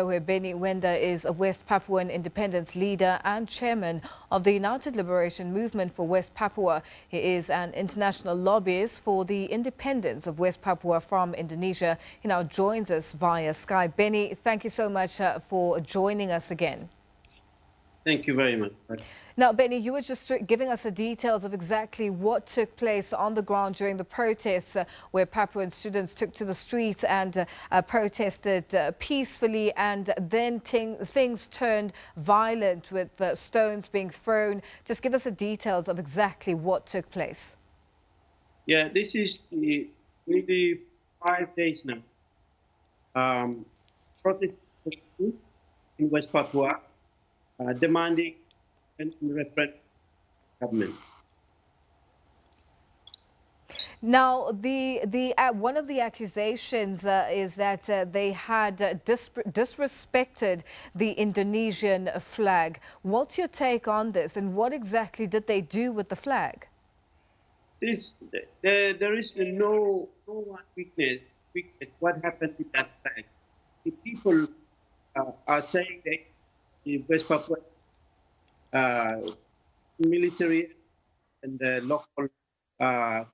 Where Benny Wenda is a West Papuan Independence leader and chairman of the United Liberation Movement for West Papua. He is an international lobbyist for the independence of West Papua from Indonesia. He now joins us via Skype. Benny, thank you so much for joining us again. Thank you very much. Now, Benny, you were just giving us the details of exactly what took place on the ground during the protests where Papuan students took to the streets and protested peacefully, and then things turned violent with stones being thrown. Just give us the details of exactly what took place. Yeah, this is nearly 5 days now. Protests in West Papua demanding a referendum government. Now, one of the accusations is that they had disrespected the Indonesian flag. What's your take on this, and what exactly did they do with the flag? There is no one witness what happened with that flag. The people are saying that the West Papua military and the local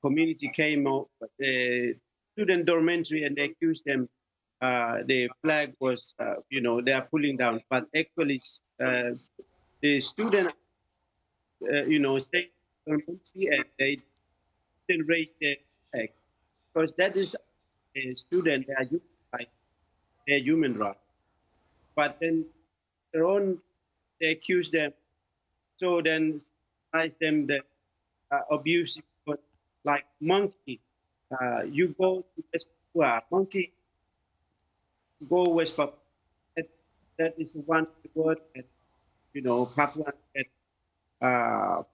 community came out, the student dormitory, and they accused them the flag was, they are pulling down. But actually, the student, stayed dormitory and they didn't raise their flag because that is a student, they are human rights, their human rights. But then their own, they accuse them. So then, advise them that abusive, like monkey. You go to West Papua, monkey, go West Papua. That is one word that, Papua that,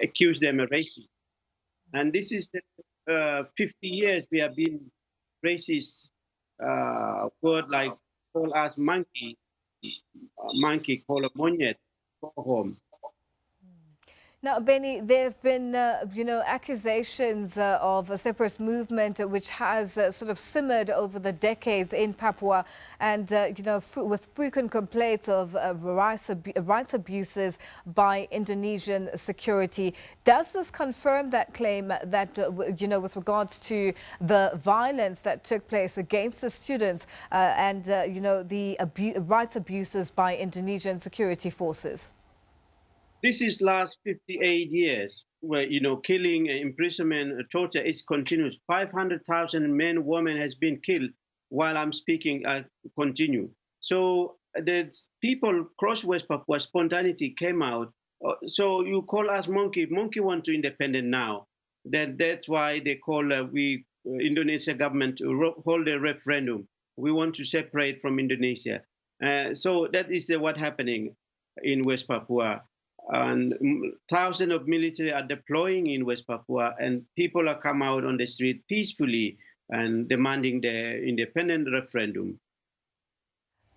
accuse them of racism. And this is the 50 years we have been racist word like call us monkey, call a monyet, go home. Now, Benny, there have been, accusations of a separatist movement which has sort of simmered over the decades in Papua, and, with frequent complaints of rights abuses by Indonesian security. Does this confirm that claim that, with regards to the violence that took place against the students and, the rights abuses by Indonesian security forces? This is last 58 years where, killing, imprisonment, torture is continuous. 500,000 men, women has been killed while I'm speaking, continue. So the people across West Papua, spontaneity came out. So you call us monkey. Monkey want to independent now. That's why they call Indonesia government to hold a referendum. We want to separate from Indonesia. So that is what happening in West Papua. And thousands of military are deploying in West Papua, and people are come out on the street peacefully and demanding the independent referendum.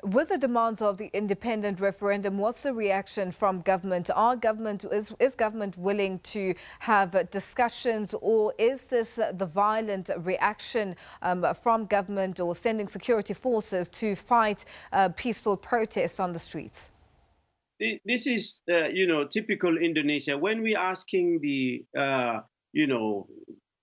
With the demands of the independent referendum, what's the reaction from government? Is government willing to have discussions, or is this the violent reaction from government or sending security forces to fight peaceful protests on the streets? This is, typical Indonesia. When we asking the,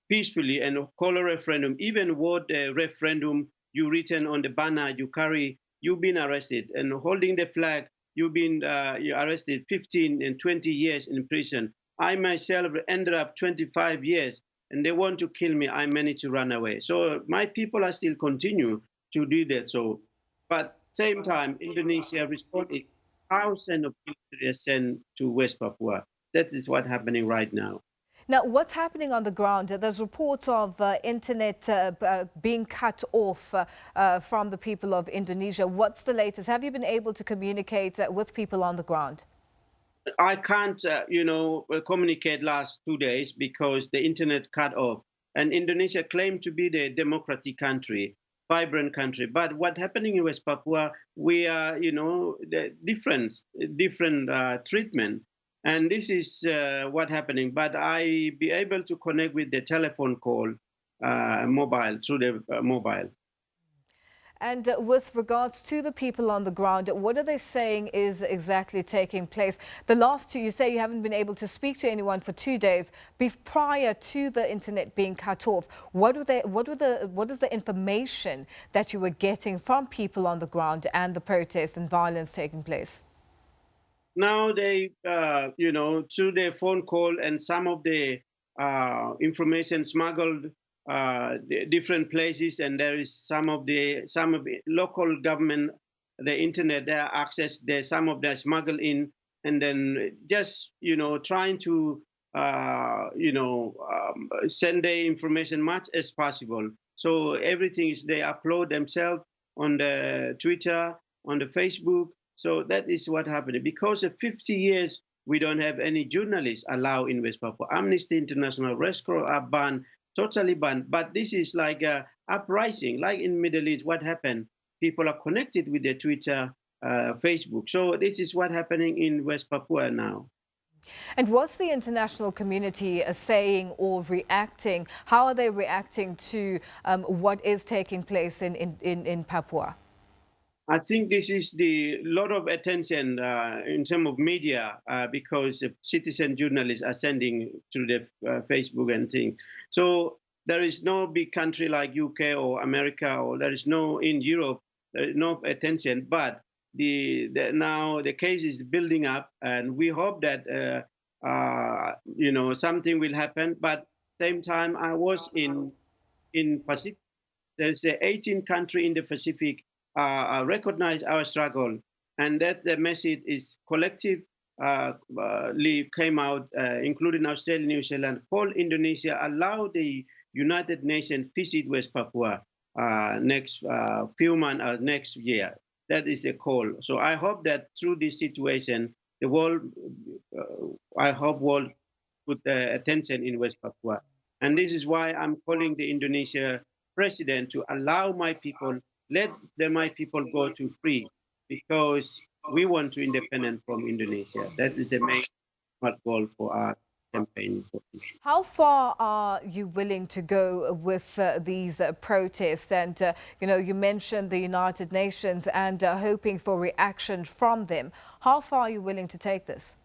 peacefully and call a referendum, even what referendum you written on the banner you carry, you've been arrested. And holding the flag, you've been arrested 15 and 20 years in prison. I myself ended up 25 years, and they want to kill me. I managed to run away. So my people are still continue to do that. So, but same time, Indonesia responded. Thousands of military are sent to West Papua. That is what's happening right now. Now, what's happening on the ground? There's reports of internet being cut off from the people of Indonesia. What's the latest? Have you been able to communicate with people on the ground? I can't, communicate last 2 days because the internet cut off. And Indonesia claimed to be the democratic country, vibrant country. But what's happening in West Papua, we are, the different treatment. And this is what's happening. But I be able to connect with the telephone call, mobile, through the mobile. And with regards to the people on the ground, what are they saying is exactly taking place? The last two, you say you haven't been able to speak to anyone for 2 days prior to the internet being cut off. What is the information that you were getting from people on the ground and the protests and violence taking place? Now they, through their phone call and some of the information smuggled different places, and there is some of the local government, the internet, their access there, some of them smuggled in, and then just trying to send the information much as possible. So everything is they upload themselves on the Twitter, on the Facebook. So that is what happened. Because of 50 years, we don't have any journalists allowed in West Papua. Amnesty International, Red Cross are banned, totally banned. But this is like a uprising, like in Middle East. What happened? People are connected with their Twitter, Facebook. So this is what's happening in West Papua now. And what's the international community saying or reacting? How are they reacting to what is taking place in Papua? I think this is the lot of attention in terms of media because citizen journalists are sending through the Facebook and things. So there is no big country like UK or America, or there is no in Europe. There is no attention, but now the case is building up, and we hope that something will happen. But same time, I was in Pacific. There's 18 country in the Pacific recognize our struggle, and that the message is collective. Came out, including Australia, New Zealand, call Indonesia, allow the United Nations visit West Papua next few months, next year. That is a call. So I hope that through this situation, the world, I hope world put attention in West Papua. And this is why I'm calling the Indonesia president to allow my people, let my people go to free, because we want to independent from Indonesia. That is the main goal for our campaign for this. How far are you willing to go with these protests? And, you mentioned the United Nations and hoping for reaction from them. How far are you willing to take this?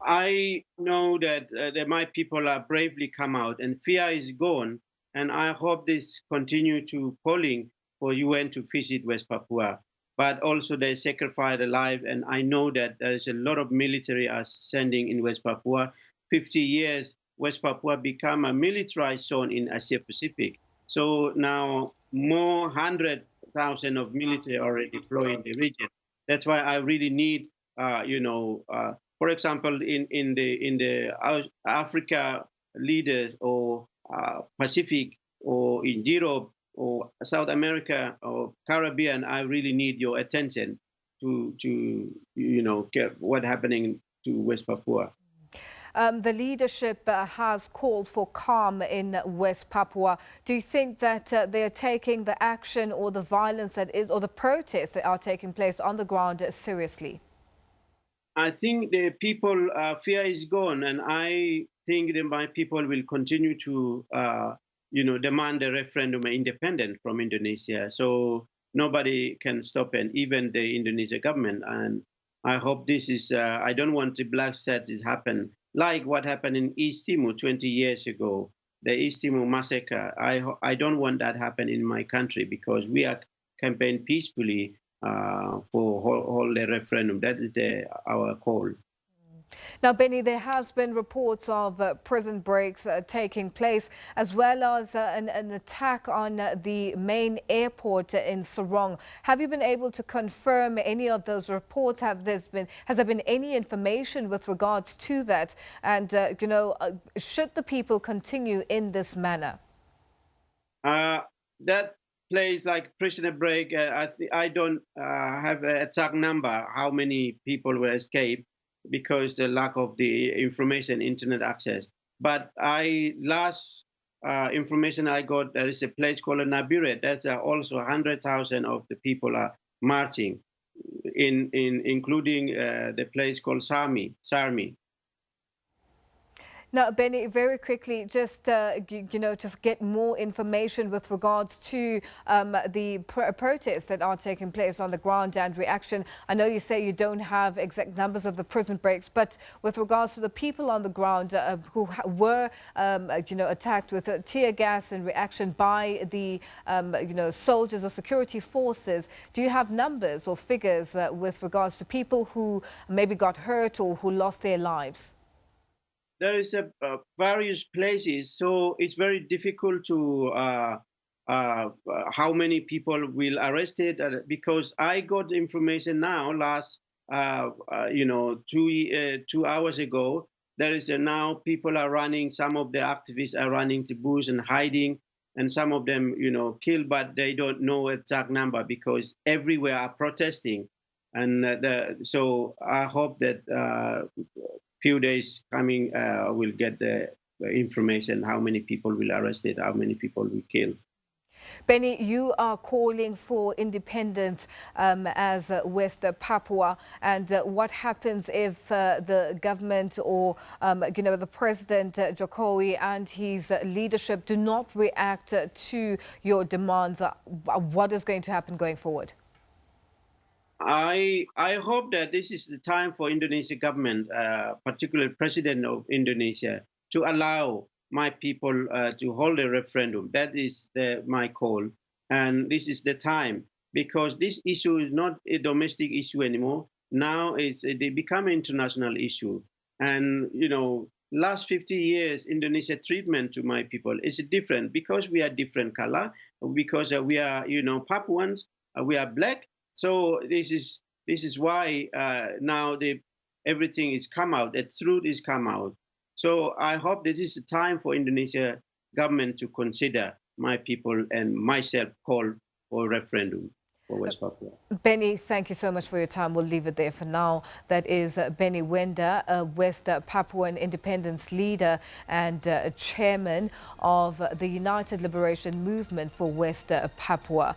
I know that my people are bravely come out, and fear is gone. And I hope this continue to calling for UN to visit West Papua. But also they sacrifice their life, and I know that there is a lot of military are sending in West Papua. 50 years, West Papua become a militarized zone in Asia Pacific. So now more 100,000 of military already deployed in the region. That's why I really need, for example, in the Africa leaders, or Pacific, or in Europe, or South America, or Caribbean, I really need your attention to get what happening to West Papua. The leadership has called for calm in West Papua. Do you think that they are taking the action or the violence that is, or the protests that are taking place on the ground seriously? I think the people fear is gone, and I think that my people will continue to, demand a referendum independent from Indonesia. So nobody can stop it, even the Indonesian government. And I hope this is. I don't want the black to happen like what happened in East Timor 20 years ago, the East Timor massacre. I don't want that happen in my country, because we are campaign peacefully for hold the referendum. That is our call. Now, Benny, there has been reports of prison breaks taking place, as well as an attack on the main airport in Sorong. Have you been able to confirm any of those reports? Has there been any information with regards to that? And, should the people continue in this manner? That place like prisoner break, I don't have an exact number how many people will escape, because the lack of the information, internet access. But last information I got, there is a place called Nabiret. That's also 100,000 of the people are marching, including the place called Sarmi. Now, Benny, very quickly, just to get more information with regards to the protests that are taking place on the ground and reaction. I know you say you don't have exact numbers of the prison breaks, but with regards to the people on the ground who were, attacked with tear gas in reaction by the, soldiers or security forces, do you have numbers or figures with regards to people who maybe got hurt or who lost their lives? There is various places, so it's very difficult to how many people will arrested because I got information now last 2 hours ago. There is now people are running. Some of the activists are running to bush and hiding, and some of them killed, but they don't know exact number because everywhere are protesting, and so I hope that few days coming, we'll get the information how many people will arrested, how many people will kill. Benny, you are calling for independence as West Papua, and what happens if the government or the President Jokowi and his leadership do not react to your demands? What is going to happen going forward? I hope that this is the time for Indonesia government, particularly President of Indonesia, to allow my people to hold a referendum. That is my call, and this is the time because this issue is not a domestic issue anymore. Now they become an international issue, and last 50 years Indonesia treatment to my people is different because we are different color, because we are Papuans, we are black. So this is why now everything is come out. The truth is come out. So I hope this is the time for Indonesia government to consider my people and myself call for referendum for West Papua. Benny, thank you so much for your time. We'll leave it there for now. That is Benny Wenda, a West Papuan Independence leader and chairman of the United Liberation Movement for West Papua.